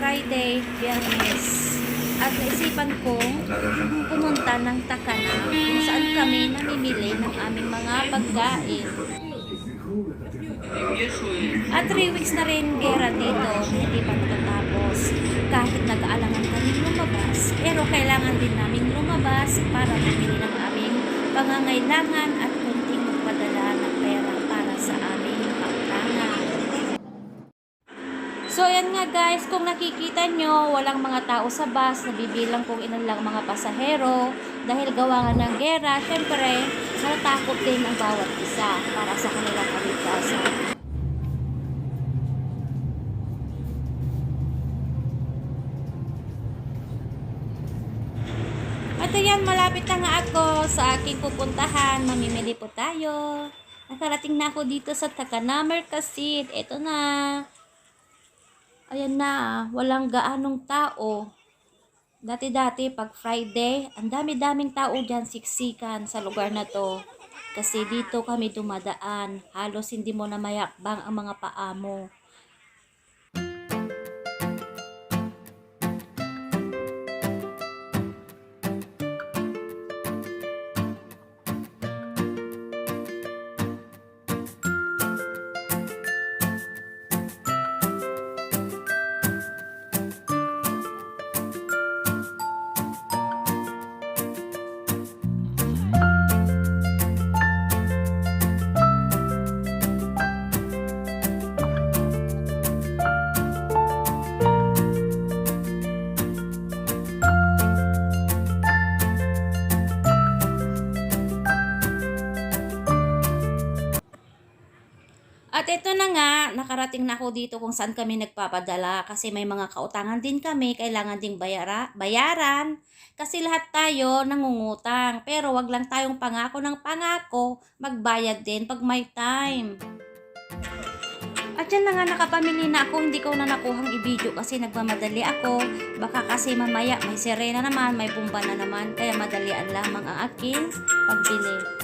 Friday, Biyernes. At naisipan kong pumunta ng Takana kung saan kami namimili ng aming mga pagkain. At 3 weeks na rin gera dito, hindi pa natatapos. Kahit nag-aalangan kami lumabas, pero kailangan din namin lumabas para bumili ng aming pangangailangan at kunting magpadala ng pera para sa aming pagtangan. So ayan nga guys, kung nakikita nyo, walang mga tao sa bus, nabibilang kung ilan lang mga pasahero. Dahil gawa nga ng gera, syempre, natatakot din ang bawat isa para sa kanilang kaligtasan. At ayan, malapit na nga ako sa aking pupuntahan. Mamimili po tayo. Nakarating na ako dito sa Takana Market. Ito na. Ayan na, walang gaanong tao. Dati-dati, pag Friday, ang dami-daming tao dyan, siksikan sa lugar na to. Kasi dito kami dumadaan. Halos hindi mo na mayakbang ang mga paa mo. At ito na nga, nakarating na ako dito kung saan kami nagpapadala kasi may mga kautangan din kami, kailangan ding bayaran. Kasi lahat tayo nangungutang, pero wag lang tayong pangako ng pangako, magbayad din pag may time. At yan na nga, nakapamili na ako, hindi ko na nakuhang i-video kasi nagmamadali ako. Baka kasi mamaya may sirena naman, may bomba na naman, kaya madalian lamang ang aking pagbili.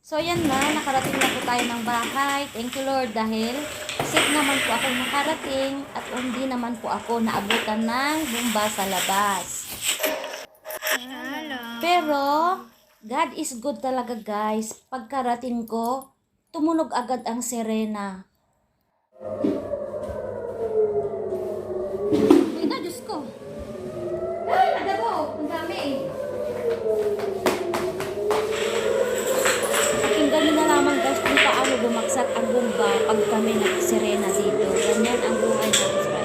So yan na, nakarating na po tayo ng bahay. Thank you Lord dahil safe naman po ako nakarating at hindi naman po ako naabutan ng bomba sa labas. Pero God is good talaga guys. Pagkarating ko, tumunog agad ang sirena. Uy na, Diyos ko. Ay, nagabo, ang dami. Pakinggan nyo na lamang guys kung paano bumagsak ang bomba pag kami nagsirena dito. Ganyan ang buhay ng Israel.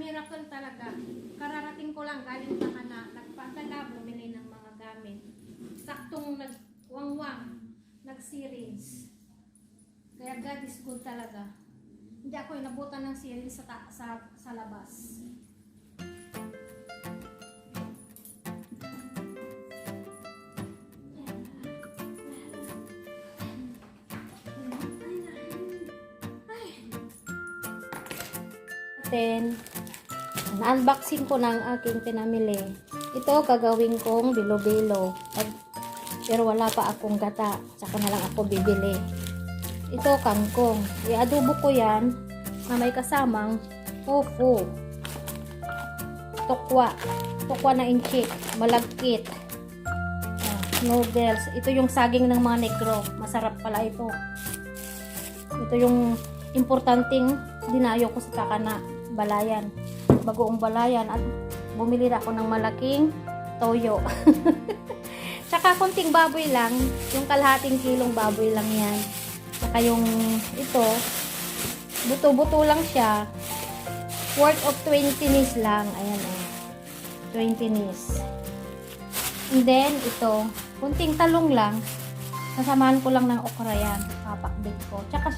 miracle talaga. Kararating ko lang galing sa kana, nagpadala, bumili ng mga gamit. Saktong wang-wang, nag-series. Kaya God is good talaga. Hindi ako inabutan ng series sa labas. Then, na-unboxing ko ng aking pinamili. Ito, gagawin kong bilo-bilo. Pero wala pa akong gata. Saka na lang ako bibili. Ito, kangkong. I-adobo ko yan na may kasamang tofu. Tokwa. Tokwa na inchik. Malagkit. Noodles. Ito yung saging ng mga negro. Masarap pala ito. Ito yung importanteng dinayo ko sa Takana Balayan. Bagoong Balayan. At bumili na ako ng malaking toyo. Tsaka konting baboy lang. Yung kalahating kilong baboy lang yan. Tsaka yung ito, buto-buto lang siya. Worth of 20 nis lang. Ayan o. 20 nis. And then, ito, kunting talong lang. Nasamahan ko lang ng okra yan. Papakbit ko. Tsaka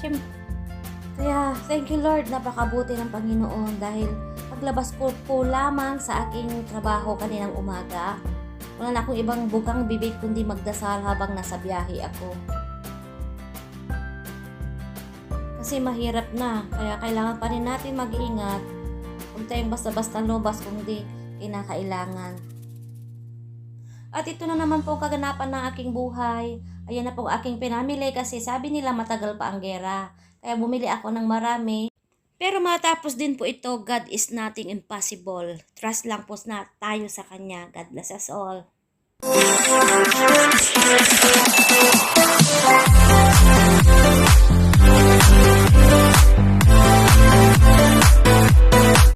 Kaya, thank you Lord, napakabuti ng Panginoon dahil paglabas ko po lamang sa aking trabaho kaninang umaga, wala na akong ibang bugang bibig kundi magdasal habang nasa biyahe ako. Kasi mahirap na, kaya kailangan pa rin natin mag-iingat. Huwag tayong basta-basta lumabas kung di kinakailangan. At ito na naman po ang kaganapan ng aking buhay. Ayan na po ang aking pinamili kasi sabi nila matagal pa ang gera. Kaya bumili ako ng marami. Pero matapos din po ito, God is nothing impossible. Trust lang po na tayo sa Kanya. God bless us all.